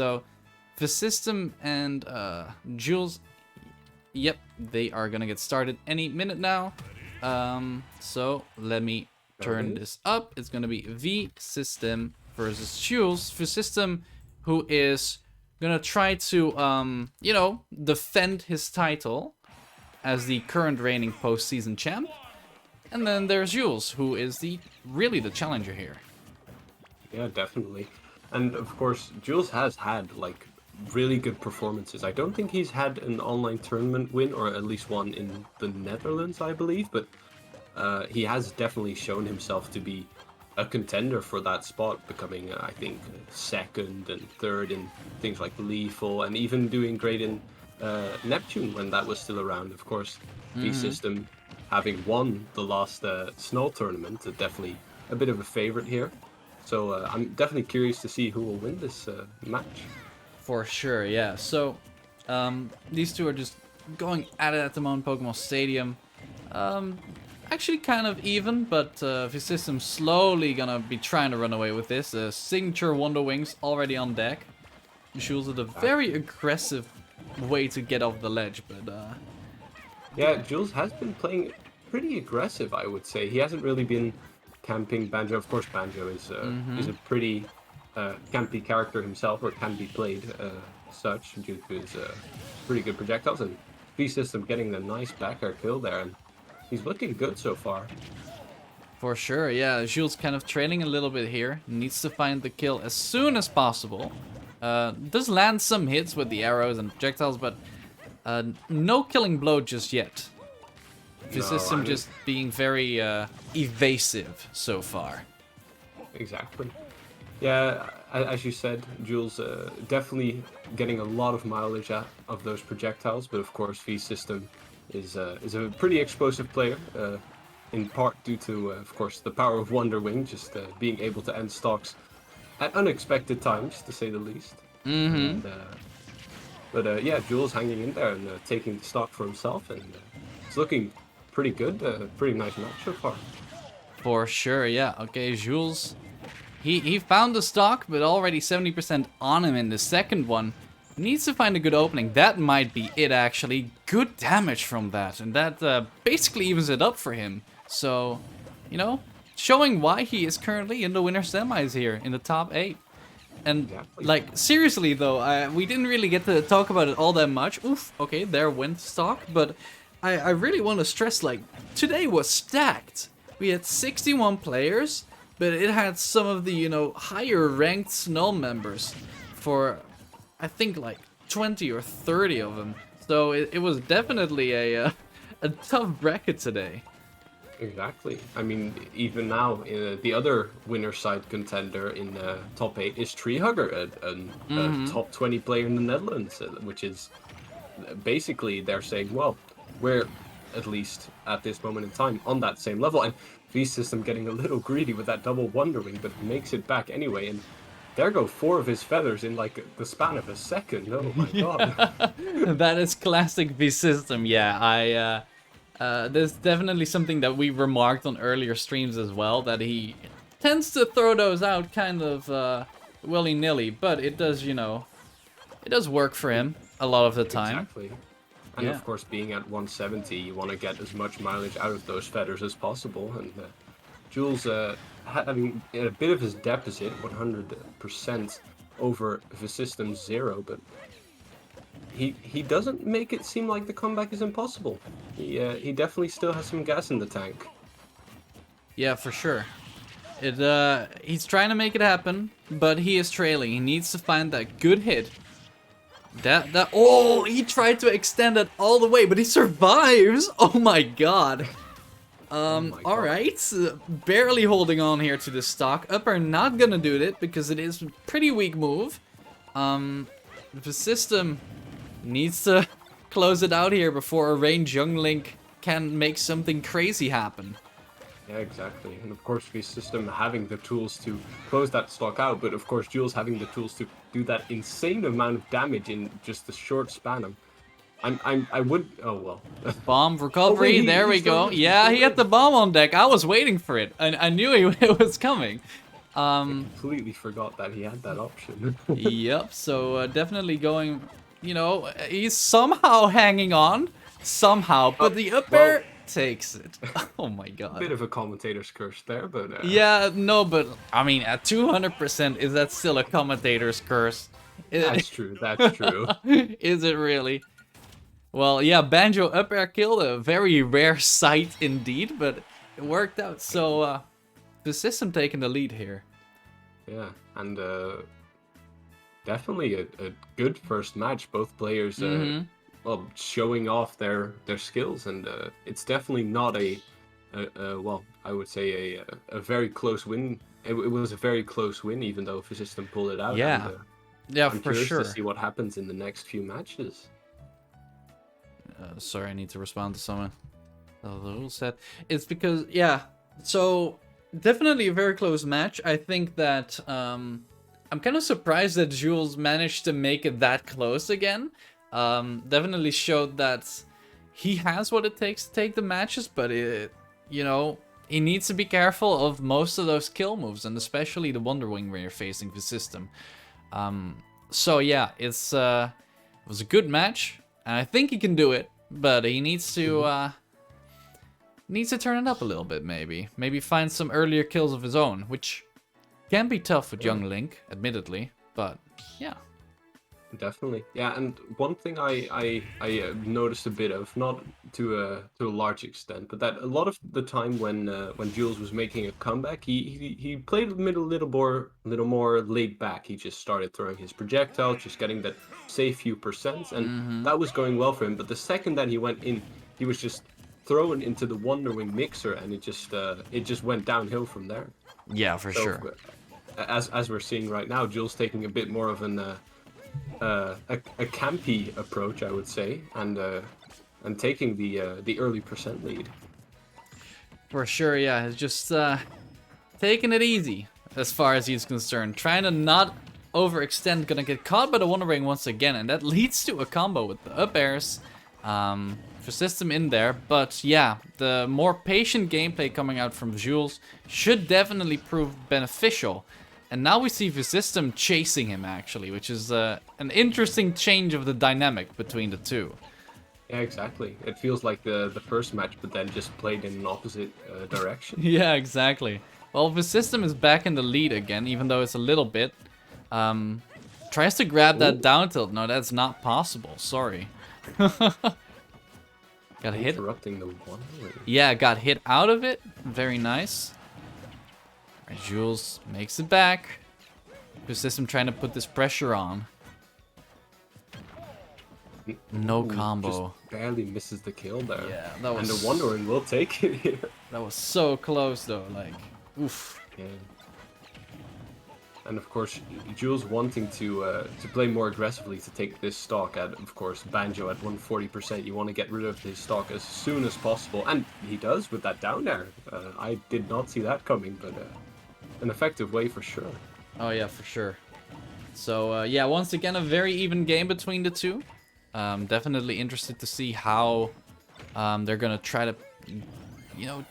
So VeCystim and Jules, yep, they are gonna get started any minute now. So let me turn this up. It's gonna be VeCystim versus Jules. VeCystim, who is gonna try to, you know, defend his title as the current reigning postseason champ. And then there's Jules, who is really the challenger here. Yeah, definitely. And of course, Jules has had like really good performances. I don't think he's had an online tournament win, or at least one in the Netherlands, I believe, but he has definitely shown himself to be a contender for that spot, becoming, I think, second and third in things like Lethal, and even doing great in Neptune when that was still around. Of course, VeCystim having won the last SNUL tournament, definitely a bit of a favorite here. So I'm definitely curious to see who will win this match. For sure, yeah. So these two are just going at it at the moment, Pokemon Stadium. Actually kind of even, but VeCystim slowly gonna be trying to run away with this. Signature Wonder Wings already on deck. Jules with a very aggressive way to get off the ledge, but yeah, Jules has been playing pretty aggressive, I would say. He hasn't really been camping Banjo. Of course, Banjo is a pretty campy character himself, or can be played such due to his pretty good projectiles. And VeCystim getting the nice back air kill there, and he's looking good so far. For sure, yeah. Jules kind of trailing a little bit here. Needs to find the kill as soon as possible. Does land some hits with the arrows and projectiles, but no killing blow just yet. VeCystim just being very evasive so far. Exactly. Yeah, as you said, Jules definitely getting a lot of mileage out of those projectiles, but of course VeCystim is a pretty explosive player, in part due to, of course, the power of Wonder Wing, just being able to end stocks at unexpected times, to say the least. And, but yeah, Jules hanging in there and taking the stock for himself, and it's looking pretty good. Pretty nice match so far. For sure, yeah. Okay, Jules, he found the stock, but already 70% on him in the second one. Needs to find a good opening. That might be it, actually. Good damage from that, and that basically evens it up for him. So, you know, showing why he is currently in the winner semis here in the top 8. And, like, seriously though, we didn't really get to talk about it all that much. Oof, okay, there went stock, but I really want to stress, like, today was stacked. We had 61 players, but it had some of the, you know, higher ranked SNUL members for, I think, like 20 or 30 of them. So it was definitely a tough bracket today. Exactly. I mean, even now, the other winner side contender in top 8 is Treehugger, a top 20 player in the Netherlands, which is basically they're saying, well, we're at least at this moment in time on that same level. And VeCystim getting a little greedy with that double Wonder Wing, but makes it back anyway. And there go 4 of his feathers in like the span of a second. Oh my god. That is classic VeCystim. Yeah, there's definitely something that we remarked on earlier streams as well, that he tends to throw those out kind of willy-nilly, but it does, you know, it does work for him a lot of the time. Exactly. And of course, being at 170, you want to get as much mileage out of those feathers as possible. And Jules having a bit of his deficit, 100% over VeCystim 0, but he doesn't make it seem like the comeback is impossible. He definitely still has some gas in the tank. Yeah, for sure. He's trying to make it happen, but he is trailing. He needs to find that good hit. Oh, he tried to extend it all the way, but he survives. Oh my god. Alright, barely holding on here to the stock. Upper not gonna do it because it is a pretty weak move. VeCystim needs to close it out here before a range Young Link can make something crazy happen. Yeah, exactly. And of course, VeCystim having the tools to close that stock out, but of course, Jules having the tools to do that insane amount of damage in just a short span of... I would... Oh, well. Bomb recovery, there we go. Yeah, he had the bomb on deck. I was waiting for it. I knew it was coming. Completely forgot that he had that option. Yep, so definitely going, you know, he's somehow hanging on, somehow, but the up well, air takes it. Oh my god. Bit of a commentator's curse there, but Yeah, no, but I mean, at 200%, is that still a commentator's curse? that's true. That's true. Is it really? Well, yeah, Banjo up air killed, a very rare sight indeed, but it worked out. So, VeCystim taking the lead here. Yeah, and definitely a good first match. Both players, well, showing off their skills, and it's definitely not well, I would say a very close win. It was a very close win, even though VeCystim pulled it out. Yeah, And, yeah, I'm for curious sure. to see what happens in the next few matches. Sorry, I need to respond to someone. Oh, the rule set. It's because, yeah, so definitely a very close match. I think that I'm kind of surprised that Jules managed to make it that close again. Definitely showed that he has what it takes to take the matches, but you know, he needs to be careful of most of those kill moves, and especially the Wonder Wing when you're facing VeCystim. So yeah, it was a good match. And I think he can do it, but he needs to turn it up a little bit, maybe. Maybe find some earlier kills of his own, which can be tough with young Link, admittedly. But yeah, Definitely, yeah. And one thing I noticed a bit of, not to a large extent, but that a lot of the time when Jules was making a comeback, he played a little more laid back. He just started throwing his projectile, just getting that safe few percents, and that was going well for him. But the second that he went in, he was just thrown into the Wonder Wing mixer, and it just went downhill from there. yeah, for So, sure. as we're seeing right now, Jules taking a bit more of a campy approach, I would say, and taking the early percent lead. For sure, yeah. He's just taking it easy as far as he's concerned. Trying to not overextend, gonna get caught by the Wonder Wing once again, and that leads to a combo with the up airs. VeCystim in there, but yeah, the more patient gameplay coming out from Jules should definitely prove beneficial. And now we see VeCystim chasing him, actually, which is an interesting change of the dynamic between the two. Yeah, exactly. It feels like the first match, but then just played in an opposite direction. Yeah, exactly. Well, VeCystim is back in the lead again, even though it's a little bit. Tries to grab that down tilt. No, that's not possible. Sorry. Got hit. Interrupting the Wonder Wing. Yeah, got hit out of it. Very nice. Alright, Jules makes it back. VeCystim trying to put this pressure on. No combo. Just barely misses the kill there. Yeah, that was. And the Wonder Wing will take it here. That was so close though. Like, oof. Yeah. And of course, Jules wanting to play more aggressively to take this stock at, of course, Banjo at 140%. You want to get rid of his stock as soon as possible, and he does with that down air. I did not see that coming, but an effective way for sure. Oh yeah, for sure. So yeah, once again a very even game between the two. Definitely interested to see how they're gonna try to, you know,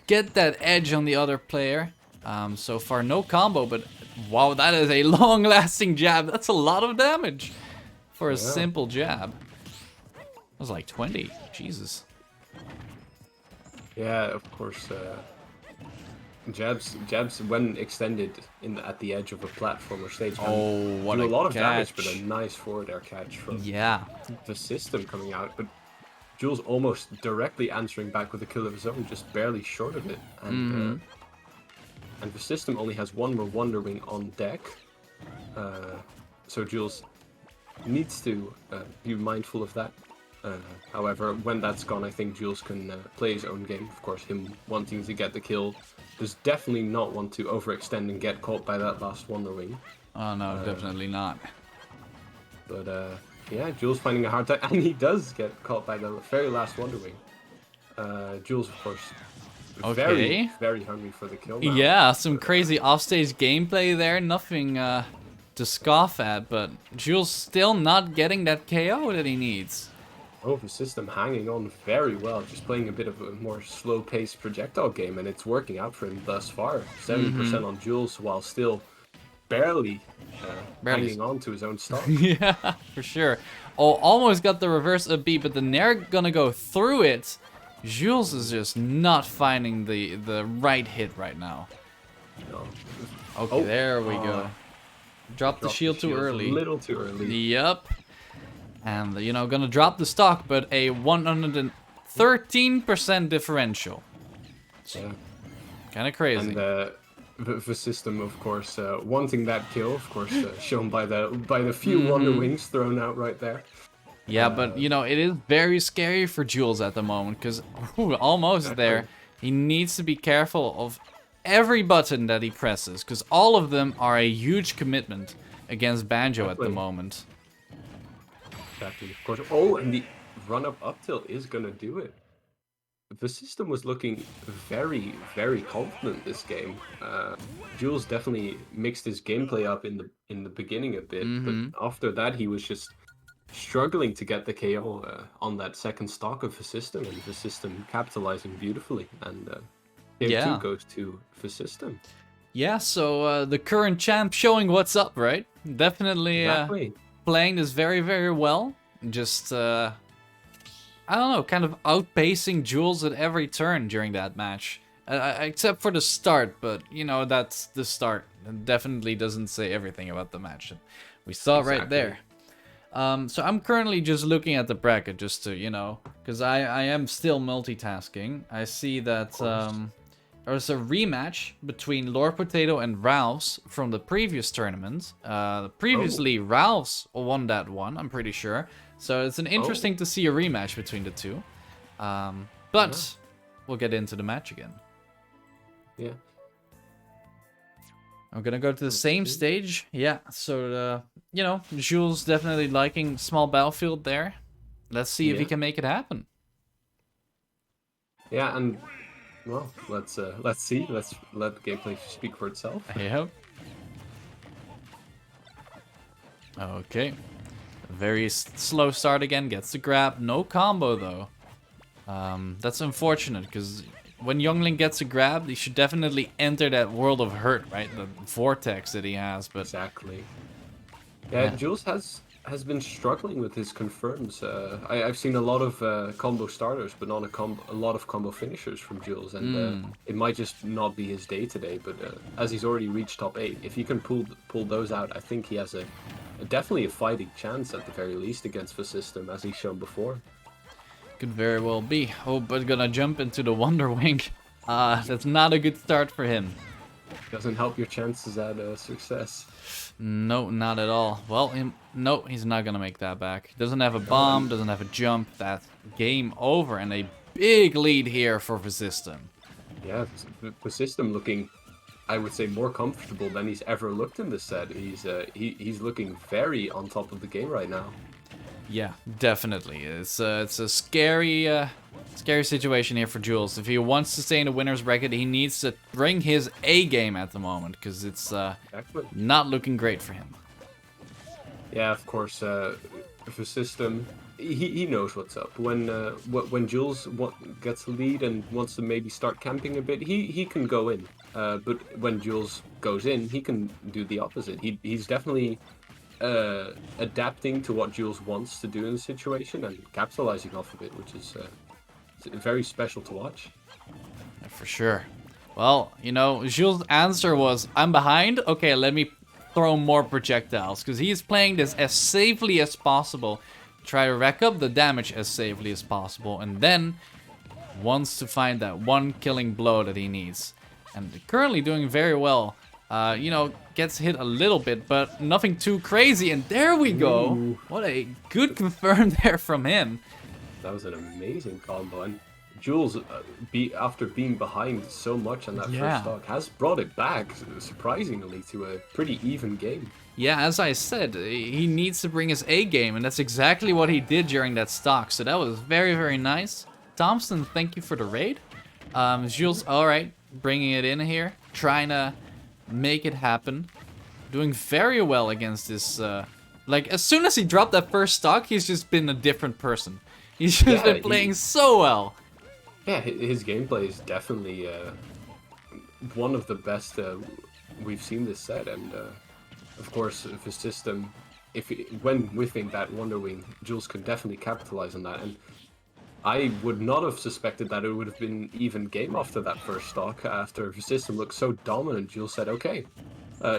get that edge on the other player. So far no combo, but wow, that is a long-lasting jab. That's a lot of damage for a simple jab. That was like 20. Jesus. Yeah, of course. Jabs when extended at the edge of a platform or stage can what do a lot of damage, catch. but a nice forward air catch from the system coming out. But Jules almost directly answering back with a kill of his own, just barely short of it. And and the system only has one more Wonder Wing on deck, so Jules needs to be mindful of that. However, when that's gone, I think Jules can play his own game. Of course, him wanting to get the kill does definitely not want to overextend and get caught by that last Wonder Wing. Oh no, definitely not. But yeah, Jules finding a hard time, and he does get caught by the very last Wonder Wing. Jules, of course, very hungry for the kill now. Yeah, some crazy offstage gameplay there. Nothing to scoff at, but Jules still not getting that KO that he needs. Oh, VeCystim hanging on very well, just playing a bit of a more slow-paced projectile game, and it's working out for him thus far. 70% on Jules, while still barely Barely. hanging on to his own stock. Yeah, for sure. Oh, almost got the reverse up B, but then they're gonna go through it. Jules is just not finding the right hit right now. No. Okay, Oh, there we go. Dropped the shield too early. A little too early. Yep. And, you know, gonna drop the stock, but a 113% differential. Yeah. Kind of crazy. And VeCystim, of course, wanting that kill, of course, shown by the few Wonder Wings thrown out right there. Yeah, but, you know, it is very scary for Jules at the moment, because almost there. He needs to be careful of every button that he presses, because all of them are a huge commitment against Banjo at the moment. Exactly, of course. Oh, and the run-up up tilt is gonna do it. VeCystim was looking very, very confident this game. Jules definitely mixed his gameplay up in the beginning a bit, but after that he was just struggling to get the KO on that second stock of VeCystim, and VeCystim capitalizing beautifully. And game 2 goes to VeCystim. Yeah, so the current champ showing what's up, right? Definitely playing this very, very well. Just, I don't know, kind of outpacing Jules at every turn during that match. Except for the start, but, you know, that's the start. It definitely doesn't say everything about the match. We saw it right there. So I'm currently just looking at the bracket just to, you know, because I am still multitasking. I see that there's a rematch between Lord Potato and Ralphs from the previous tournament. Previously, Ralphs won that one, I'm pretty sure. So it's an interesting to see a rematch between the two. But we'll get into the match again. Yeah. I'm gonna go to the same stage. Yeah, so, you know, Jules definitely liking small battlefield there. Let's see if he can make it happen. Yeah, and, well, let's see. Let's let the gameplay speak for itself. Yep. Okay. Very slow start again. Gets the grab. No combo, though. That's unfortunate, because when Youngling gets a grab, he should definitely enter that world of hurt, right? The vortex that he has, but... Exactly. Yeah, Jules has been struggling with his confirms. I've seen a lot of combo starters, but not a lot of combo finishers from Jules, and it might just not be his day today. But as he's already reached top 8, if he can pull those out, I think he has definitely a fighting chance at the very least against VeCystim, as he's shown before. Could very well be. Oh, but gonna jump into the Wonder Wing. That's not a good start for him. Doesn't help your chances at success. No, not at all. Well, no, he's not gonna make that back. Doesn't have a bomb, doesn't have a jump. That's game over, and a big lead here for VeCystim. Yeah, VeCystim looking, I would say, more comfortable than he's ever looked in this set. He's looking very on top of the game right now. Yeah, definitely. It's a scary situation here for Jules. If he wants to stay in the winner's bracket, he needs to bring his A game at the moment, because it's not looking great for him. Yeah, of course. VeCystim, he knows what's up. When Jules gets the lead and wants to maybe start camping a bit, he can go in. But when Jules goes in, he can do the opposite. He's definitely adapting to what Jules wants to do in the situation and capitalizing off of it, which is very special to watch. Yeah, for sure. Well, you know, Jules' answer was, I'm behind, okay, let me throw more projectiles, because he's playing this as safely as possible, try to rack up the damage as safely as possible, and then wants to find that one killing blow that he needs. And currently doing very well. You know, gets hit a little bit, but nothing too crazy, and there we go. Ooh. What a good confirm there from him. That was an amazing combo, and Jules, after being behind so much on that first stock, has brought it back, surprisingly, to a pretty even game. Yeah, as I said, he needs to bring his A game, and that's exactly what he did during that stock, so that was very, very nice. Thompson, thank you for the raid. Jules, alright, bringing it in here, trying to make it happen. Doing very well against this, like, as soon as he dropped that first stock, he's just been a different person. He's just Yeah, been playing so well. Yeah, his gameplay is definitely one of the best we've seen this set, and of course, VeCystim, when whiffing that Wonder Wing, Jules could definitely capitalize on that, and I would not have suspected that it would have been even game after that first stock. After VeCystim looked so dominant, Jules said, okay,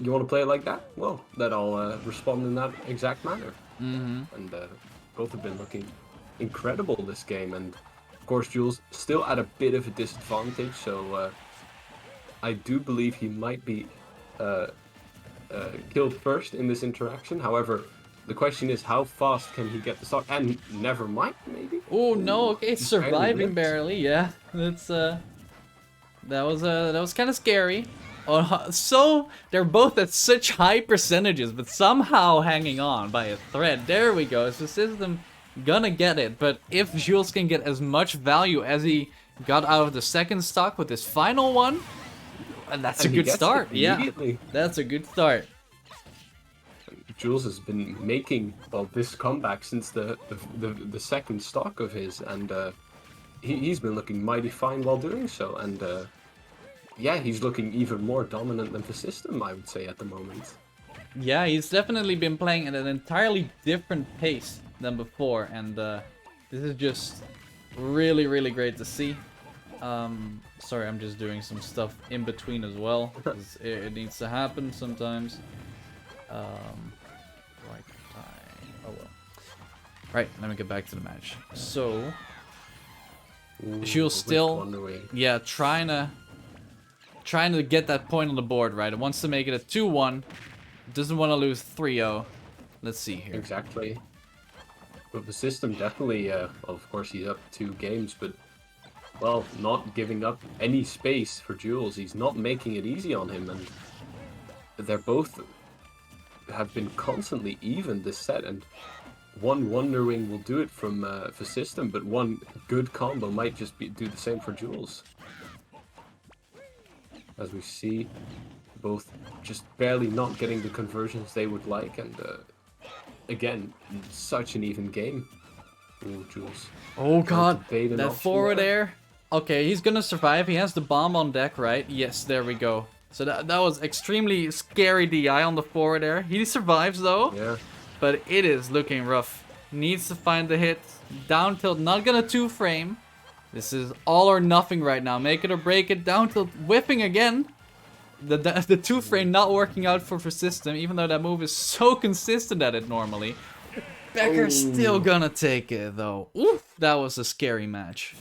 you want to play it like that? Well, then I'll respond in that exact manner. And both have been looking incredible this game, and of course Jules still at a bit of a disadvantage, so I do believe he might be killed first in this interaction. However, the question is, how fast can he get the stock? And never mind, maybe? Oh no, okay, Just surviving barely barely, yeah. That's that was kind of scary. So they're both at such high percentages, but somehow hanging on by a thread. There we go. So VeCystim gonna get it, but if Jules can get as much value as he got out of the second stock with this final one, and that's And a he good gets it start. Yeah, immediately. that's a good start. Jules has been making, well, this comeback since the second stock of his, and he's been looking mighty fine while doing so, and yeah, he's looking even more dominant than VeCystim, I would say, at the moment. Yeah, he's definitely been playing at an entirely different pace than before, and this is just really, really great to see. Sorry, I'm just doing some stuff in between as well, 'cause it needs to happen sometimes. Oh well. Right, let me get back to the match. So, Ooh, Jules still, Wonder Wing. yeah, trying to get that point on the board, right? It wants to make it a 2-1. Doesn't want to lose 3-0. Let's see here. Exactly. But VeCystim definitely, of course, he's up 2 games, but, well, not giving up any space for Jules. He's not making it easy on him, and they're both have been constantly even this set, and one Wonder Wing will do it from VeCystim, but one good combo might just do the same for Jules. As we see, both just barely not getting the conversions they would like, and again, such an even game. Ooh, Jules. Oh god, bait an that option forward there. air. Okay, he's gonna survive. He has the bomb on deck, right? Yes, there we go. So that was extremely scary DI on the forward air. He survives though, Yeah. but it is looking rough. Needs to find the hit. Down tilt, not gonna 2-frame. This is all or nothing right now. Make it or break it. Down tilt, whipping again. The 2-frame not working out for VeCystim, even though that move is so consistent at it normally. Becker's still gonna take it though. Oof, that was a scary match.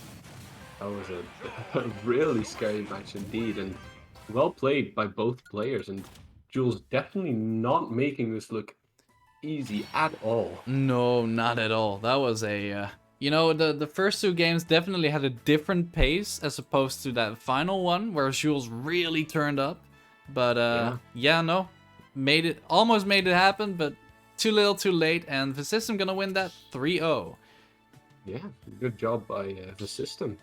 That was a really scary match indeed, and well played by both players, and Jules definitely not making this look easy at all. No, not at all. That was a, you know, the first 2 games definitely had a different pace as opposed to that final one where Jules really turned up. But yeah, no, almost made it happen, but too little, too late, and VeCystim gonna win that 3-0. Yeah, good job by VeCystim.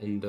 And